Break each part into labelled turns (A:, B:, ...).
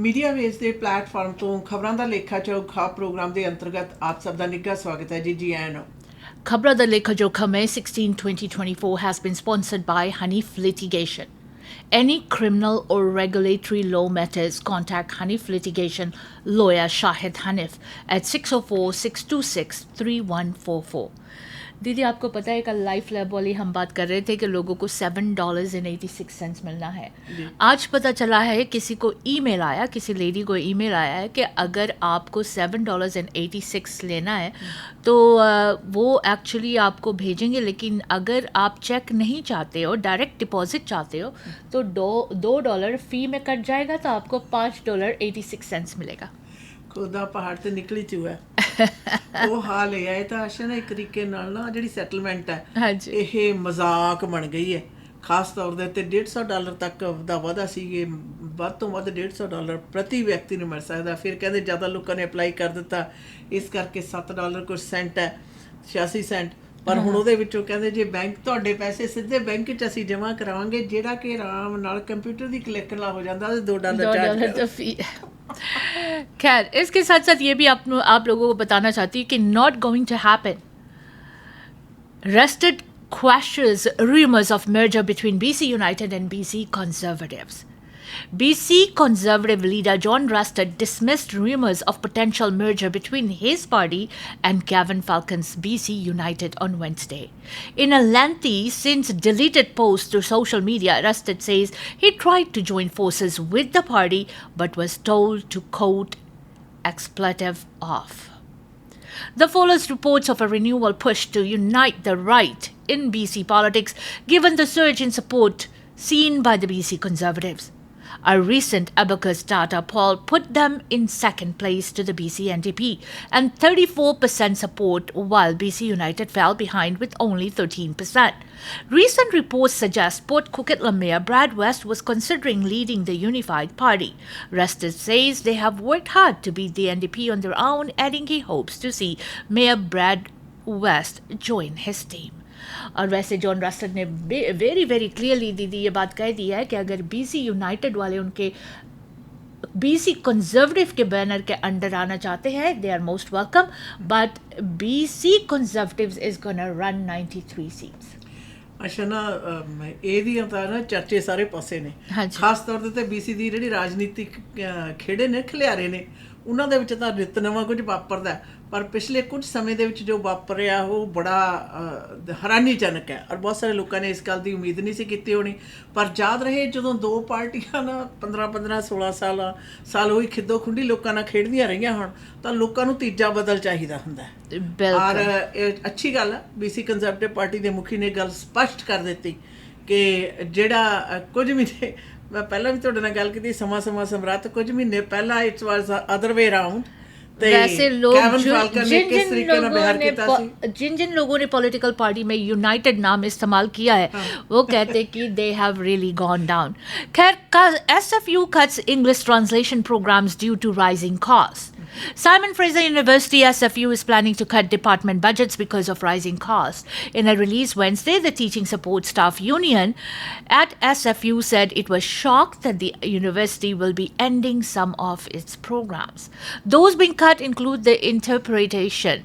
A: Media veg ਦੇ platform ਤੋਂ ਖਬਰਾਂ ਦਾ ਲੇਖਾ ਚੋਖਾ ਪ੍ਰੋਗਰਾਮ ਦੇ ਅੰਤਰਗਤ ਆਪ ਸਭ ਦਾ ਨਿੱਘਾ ਸਵਾਗਤ ਹੈ ਜੀ ਆਇਆਂ ਨੂੰ।
B: Khabraan Da Lekha Jokha May 16, 2024 has been sponsored by Hanif Litigation. Any criminal or regulatory law matters, contact Hanif Litigation lawyer Shahid Hanif at 604-626-3144. दीदी आपको पता है कल लाइफ लैब वाली हम बात कर रहे थे कि लोगों को $7.86 मिलना है। आज पता चला है किसी को ईमेल आया, किसी लेडी को ईमेल आया है कि अगर आपको $7.86 लेना है तो वो एक्चुअली आपको भेजेंगे, लेकिन अगर आप चेक नहीं चाहते हो, डायरेक्ट डिपॉजिट चाहते हो तो $2 फ़ी में कट जाएगा, तो आपको $5.86 मिलेगा।
A: ਖੁਦਾ ਪਹਾੜ ਤੇ ਨਿਕਲੀ ਚੂਹਾ ਉਹ ਹਾਲ ਇਹ ਹੈ। ਇਹ ਤਾਂ ਅਸ਼ਾ ਨਾ ਇੱਕ ਤਰੀਕੇ ਨਾਲ ਨਾ ਜਿਹੜੀ ਸੈਟਲਮੈਂਟ ਹੈ ਇਹ ਮਜ਼ਾਕ ਬਣ ਗਈ ਹੈ। ਖਾਸ ਤੌਰ ਦੇ ਉੱਤੇ $150 ਤੱਕ ਦਾ ਵਾਅਦਾ ਸੀ ਕਿ ਵੱਧ ਤੋਂ ਵੱਧ $150 ਪ੍ਰਤੀ ਵਿਅਕਤੀ ਨੂੰ ਮਿਲ ਸਕਦਾ। ਫਿਰ ਕਹਿੰਦੇ ਜ਼ਿਆਦਾ ਲੋਕਾਂ ਨੇ ਅਪਲਾਈ ਕਰ ਦਿੱਤਾ, ਇਸ ਕਰਕੇ $7 ਕੁਝ ਸੈਂਟ ਹੈ, 86 ਸੈਂਟ। ਪਰ ਹੁਣ ਉਹਦੇ ਵਿੱਚੋਂ ਕਹਿੰਦੇ ਜੇ ਬੈਂਕ ਤੁਹਾਡੇ ਪੈਸੇ ਸਿੱਧੇ ਬੈਂਕ 'ਚ ਅਸੀਂ ਜਮ੍ਹਾਂ ਕਰਾਵਾਂਗੇ, ਜਿਹੜਾ ਕਿ ਆਰਾਮ ਨਾਲ ਕੰਪਿਊਟਰ ਦੀ ਕਲਿੱਕ ਨਾਲ ਹੋ ਜਾਂਦਾ, ਉਹਦੇ $2 ਚਾਰਜ।
B: खैर, इसके साथ साथ ये भी आप लोगों को बताना चाहती हूँ कि not going to happen. Rested questions rumors of merger between BC United and BC Conservatives. BC Conservative leader John Rusted dismissed rumors of potential merger between his party and Kevin Falcon's BC United on Wednesday. In a lengthy, since deleted post to social media, Rusted says he tried to join forces with the party but was told to quote, expletive off. The follows reports of a renewal push to unite the right in BC politics given the surge in support seen by the BC Conservatives. A recent Abacus data poll put them in second place to the BC NDP and 34% support, while BC United fell behind with only 13%. Recent reports suggest Port Coquitlam Mayor Brad West was considering leading the unified party. Rusted says they have worked hard to beat the NDP on their own, adding he hopes to see Mayor Brad West join his team. और वैसे John rusted ने very very clearly दीदी ये बात कह दी है कि अगर बीसी यूनाइटेड वाले उनके बीसी कंजर्वेटिव के बैनर के अंडर आना चाहते हैं, they are most welcome, but BC conservatives is gonna run 93 seats.
A: ਅੱਛਾ ਨਾ ਇਹਦੀਆਂ ਤਾਂ ਨਾ ਚਰਚੇ ਸਾਰੇ ਪਾਸੇ ਨੇ। ਖਾਸ ਤੌਰ ਦੇ 'ਤੇ BC ਦੀ ਜਿਹੜੀ ਰਾਜਨੀਤਿਕ ਖੇੜੇ ਨੇ, ਖਿਲਿਆਰੇ ਨੇ, ਉਹਨਾਂ ਦੇ ਵਿੱਚ ਤਾਂ ਨਿੱਤ ਨਵਾਂ ਕੁਝ ਵਾਪਰਦਾ, ਪਰ ਪਿਛਲੇ ਕੁਝ ਸਮੇਂ ਦੇ ਵਿੱਚ ਜੋ ਵਾਪਰਿਆ ਉਹ ਬੜਾ ਹੈਰਾਨੀਜਨਕ ਹੈ। ਔਰ ਬਹੁਤ ਸਾਰੇ ਲੋਕਾਂ ਨੇ ਇਸ ਗੱਲ ਦੀ ਉਮੀਦ ਨਹੀਂ ਸੀ ਕੀਤੀ ਹੋਣੀ, ਪਰ ਯਾਦ ਰਹੇ ਜਦੋਂ ਦੋ ਪਾਰਟੀਆਂ ਨਾ 15 16 ਸਾਲ ਹੋਈ ਖਿੱਦੋ ਖੁੰਡੀ ਲੋਕਾਂ ਨਾਲ ਖੇਡਦੀਆਂ ਰਹੀਆਂ ਹੋਣ, ਤਾਂ ਲੋਕਾਂ ਨੂੰ ਤੀਜਾ ਬਦਲ ਚਾਹੀਦਾ ਹੁੰਦਾ। ਔਰ ਅੱਛੀ ਗੱਲ ਹੈ, BC ਕੰਜ਼ਰਵੇਟਿਵ ਪਾਰਟੀ ਦੇ ਮੁਖੀ ਨੇ ਗੱਲ ਸਪਸ਼ਟ ਕਰ ਦਿੱਤੀ ਕਿ ਜਿਹੜਾ ਕੁਝ ਮਹੀਨੇ ਮੈਂ ਪਹਿਲਾਂ ਵੀ ਤੁਹਾਡੇ ਨਾਲ ਗੱਲ ਕੀਤੀ, ਸਮਾਂ ਸਮਰਾਤ ਕੁਝ ਮਹੀਨੇ ਪਹਿਲਾਂ it's was other way around.
B: वैसे लोग जिन जिन लोगों ने पॉलिटिकल पार्टी में यूनाइटेड नाम इस्तेमाल किया है वो कहते कि they have really gone down. खैर, SFU cuts English translation programs due to rising costs. Simon Fraser University SFU is planning to cut department budgets because of rising costs. In a release Wednesday, the Teaching Support Staff Union at SFU said it was shocked that the university will be ending some of its programs. Those being cut include the interpretation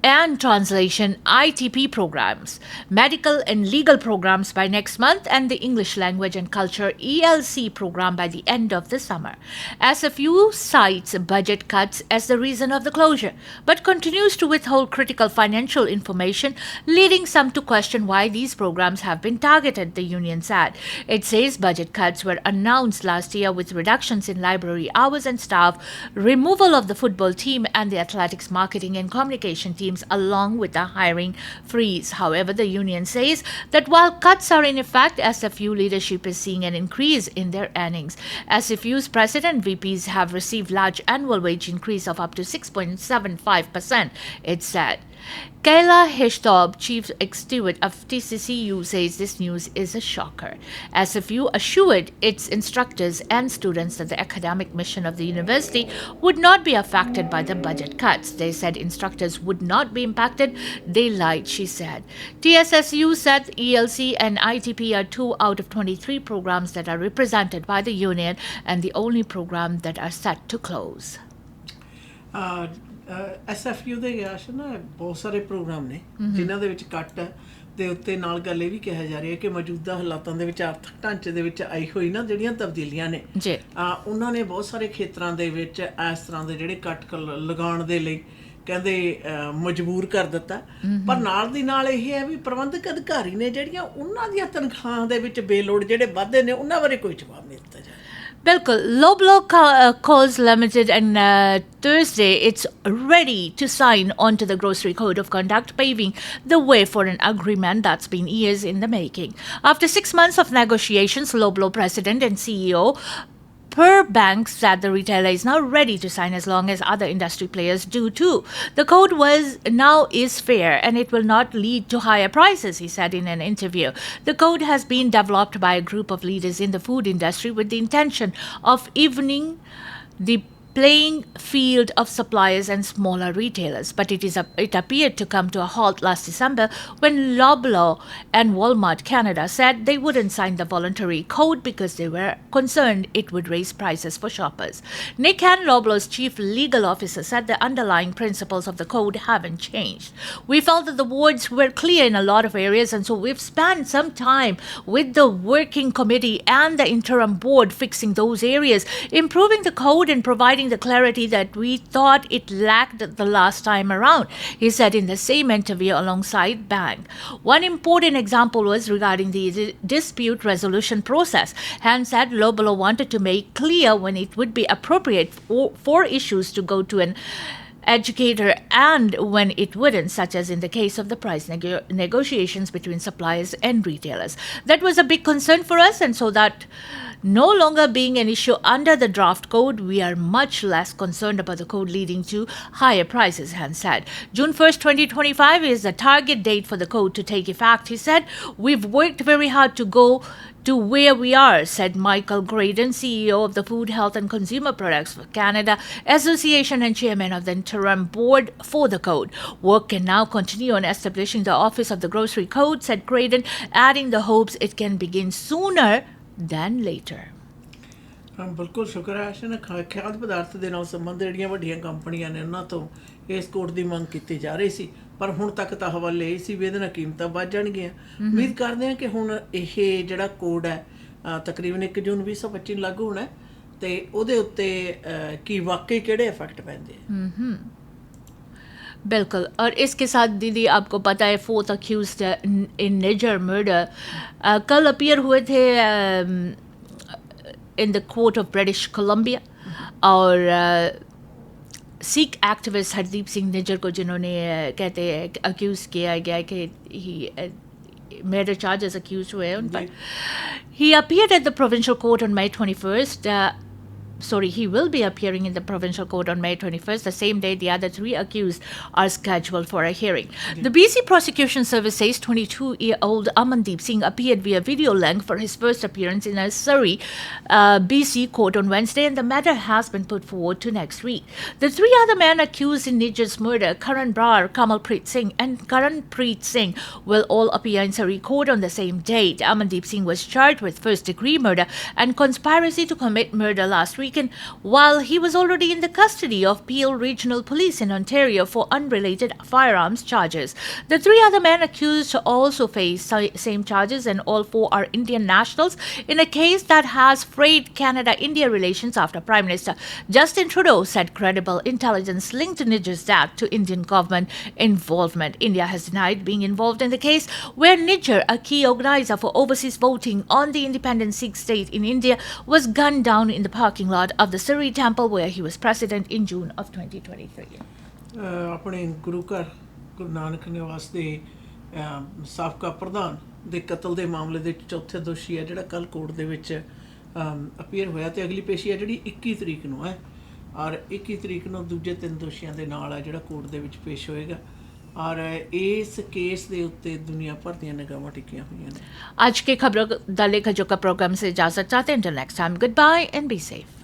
B: and translation ITP programs, medical and legal programs by next month, and the English language and culture ELC program by the end of the summer. SFU cites budget cuts as the reason of the closure, but continues to withhold critical financial information, leading some to question why these programs have been targeted, the union said. It says budget cuts were announced last year with reductions in library hours and staff, removal of the football team and the athletics marketing and communication teams, along with a hiring freeze. However, the union says that while cuts are in effect, SFU leadership is seeing an increase in their earnings. SFU's president VPs have received large annual wage increase of up to 6.75%, it said. Kayla Hishtob, chief steward of TCCU, says this news is a shocker. SFU assured its instructors and students that the academic mission of the university would not be affected by the budget cuts. They said instructors would not be impacted. They lied, she said. TSSU said ELC and ITP are 2 out of 23 programs that are represented by the union and the only program that are set to close.
A: SFU ਦੇ ਗਿਆ ਸੀ ਨਾ ਬਹੁਤ ਸਾਰੇ programme ਨੇ ਜਿਨ੍ਹਾਂ ਦੇ ਵਿੱਚ ਕੱਟ ਦੇ ਉੱਤੇ ਨਾਲ ਗੱਲ ਇਹ ਵੀ ਕਿਹਾ ਜਾ ਰਹੀ ਹੈ ਕਿ ਮੌਜੂਦਾ ਹਾਲਾਤਾਂ ਦੇ ਵਿੱਚ ਆਰਥਿਕ ਢਾਂਚੇ ਦੇ ਵਿੱਚ ਆਈ ਹੋਈ ਨਾ ਜਿਹੜੀਆਂ ਤਬਦੀਲੀਆਂ ਨੇ ਉਹਨਾਂ ਨੇ ਬਹੁਤ ਸਾਰੇ ਖੇਤਰਾਂ ਦੇ ਵਿੱਚ ਇਸ ਤਰ੍ਹਾਂ ਦੇ ਜਿਹੜੇ ਕੱਟ ਲਗਾਉਣ ਦੇ ਲਈ ਕਹਿੰਦੇ ਮਜਬੂਰ ਕਰ ਦਿੱਤਾ ਪਰ ਨਾਲ ਦੀ ਨਾਲ ਇਹ ਹੈ ਵੀ ਪ੍ਰਬੰਧਕ ਅਧਿਕਾਰੀ ਨੇ ਜਿਹੜੀਆਂ ਉਹਨਾਂ ਦੀਆਂ ਤਨਖਾਹਾਂ ਦੇ ਵਿੱਚ ਬੇਲੋੜ ਜਿਹੜੇ ਵਾਧੇ ਨੇ ਉਹਨਾਂ ਬਾਰੇ ਕੋਈ ਜਵਾਬ ਨਹੀਂ ਦਿੱਤਾ ਜਾ
B: Bilkul, Loblaw Coals Limited and Thursday it's ready to sign onto the Grocery Code of Conduct, paving the way for an agreement that's been years in the making. After 6 months of negotiations, Loblaw President and CEO Per Bank said the retailer is now ready to sign as long as other industry players do too. The code is fair and it will not lead to higher prices, he said in an interview. The code has been developed by a group of leaders in the food industry with the intention of evening the playing field of suppliers and smaller retailers, but it appeared to come to a halt last December when Loblaw and Walmart Canada said they wouldn't sign the voluntary code because they were concerned it would raise prices for shoppers. Nick Han, Loblaw's chief legal officer, said the underlying principles of the code haven't changed. We felt that the words were clear in a lot of areas, and so we've spent some time with the working committee and the interim board fixing those areas, improving the code and providing the clarity that we thought it lacked the last time around, he said in the same interview alongside Bang. One important example was regarding the dispute resolution process. Han said Loblaw wanted to make clear when it would be appropriate for issues to go to an educator and when it wouldn't, such as in the case of the price negotiations between suppliers and retailers. That was a big concern for us, and so that no longer being an issue under the draft code, we are much less concerned about the code leading to higher prices, Han said. June 1st, 2025 is the target date for the code to take effect, he said. We've worked very hard to go to where we are, said Michael Graydon, CEO of the Food, Health and Consumer Products for Canada Association and chairman of the interim board for the code. Work can now continue on establishing the Office of the Grocery Code, said Graydon, adding the hopes it can begin sooner than later.
A: ਬਿਲਕੁਲ ਸ਼ੁਕਰ ਹੈ ਆਸ਼ਨ ਖਾਦ ਪਦਾਰਥ ਦੇ ਨਾਲ ਸੰਬੰਧ ਜਿਹੜੀਆਂ ਵੱਡੀਆਂ ਕੰਪਨੀਆਂ ਨੇ ਉਹਨਾਂ ਤੋਂ ਇਸ ਕੋਡ ਦੀ ਮੰਗ ਕੀਤੀ ਜਾ ਰਹੀ ਸੀ ਪਰ ਹੁਣ ਤੱਕ ਤਾਂ ਹਵਾਲੇ ਇਹ ਸੀ ਵੀ ਇਹਦੇ ਨਾਲ ਕੀਮਤਾਂ ਵੱਧ ਜਾਣਗੀਆਂ ਉਮੀਦ ਕਰਦੇ ਹਾਂ ਕਿ ਹੁਣ ਇਹ ਜਿਹੜਾ ਕੋਡ ਹੈ ਤਕਰੀਬਨ 1 ਜੂਨ 2025 ਨੂੰ ਲਾਗੂ ਹੋਣਾ ਤੇ ਉਹਦੇ ਉੱਤੇ ਕੀ ਵਾਕਈ ਕਿਹੜੇ ਇਫੈਕਟ ਪੈਂਦੇ ਆ
B: बिल्कुल और इसके साथ दीदी आपको पता है 4th accused इन निजर मर्डर कल अपीयर हुए थे in the court of British Columbia और सिख एक्टिविस्ट हरदीप सिंह निजर को जिन्होंने कहते हैं अक्यूज़ किया गया कि ही murder charges accused हुए हैं उन पर he appeared at the provincial court on May 21st he will be appearing in the provincial court on May 21st, the same day the other 3 accused are scheduled for a hearing. The BC Prosecution Service says 22-year-old Amandeep Singh appeared via video link for his first appearance in a Surrey, BC court on Wednesday, and the matter has been put forward to next week. The 3 other men accused in Nijar's murder, Karan Brar, Kamalpreet Singh and Karanpreet Singh, will all appear in Surrey court on the same date. Amandeep Singh was charged with first-degree murder and conspiracy to commit murder last week, while he was already in the custody of Peel Regional Police in Ontario for unrelated firearms charges. The 3 other men accused also face same charges, and all 4 are Indian nationals in a case that has frayed Canada-India relations after Prime Minister Justin Trudeau said credible intelligence linked Niger's death to Indian government involvement. India has denied being involved in the case where Niger, a key organizer for overseas voting on the independent Sikh state in India, was gunned down in the parking lot of the Surrey temple where he was president in June of 2023.
A: ਆਪਣੇ ਗੁਰੂ ਘਰ ਗੁਰੂ ਨਾਨਕ ਨਿਵਾਸ ਦੇ ਸਾਬਕਾ ਪ੍ਰਧਾਨ ਦੇ ਕਤਲ ਦੇ ਮਾਮਲੇ ਦੇ ਚੌਥੇ ਦੋਸ਼ੀ ਹੈ ਜਿਹੜਾ ਕੱਲ ਕੋਰਟ ਦੇ ਵਿੱਚ ਅਪੀਅਰ ਹੋਇਆ ਤੇ ਅਗਲੀ ਪੇਸ਼ੀ ਹੈ ਜਿਹੜੀ 21 ਤਰੀਕ ਨੂੰ ਹੈ ਔਰ 21 ਤਰੀਕ ਨੂੰ ਦੂਜੇ 3 ਦੋਸ਼ੀਆਂ ਦੇ ਨਾਲ ਹੈ ਜਿਹੜਾ ਕੋਰਟ ਦੇ ਵਿੱਚ ਪੇਸ਼ ਹੋਏਗਾ ਔਰ ਇਸ ਕੇਸ ਦੇ ਉੱਤੇ ਦੁਨੀਆ ਭਰ ਦੀਆਂ ਨਿਗਾਹਾਂ ਟਿਕੀਆਂ ਹੋਈਆਂ ਨੇ।
B: आज के खबरों द लेखा जोखा प्रोग्राम से इजाजत चाहते हैं। Until next time, goodbye and be safe.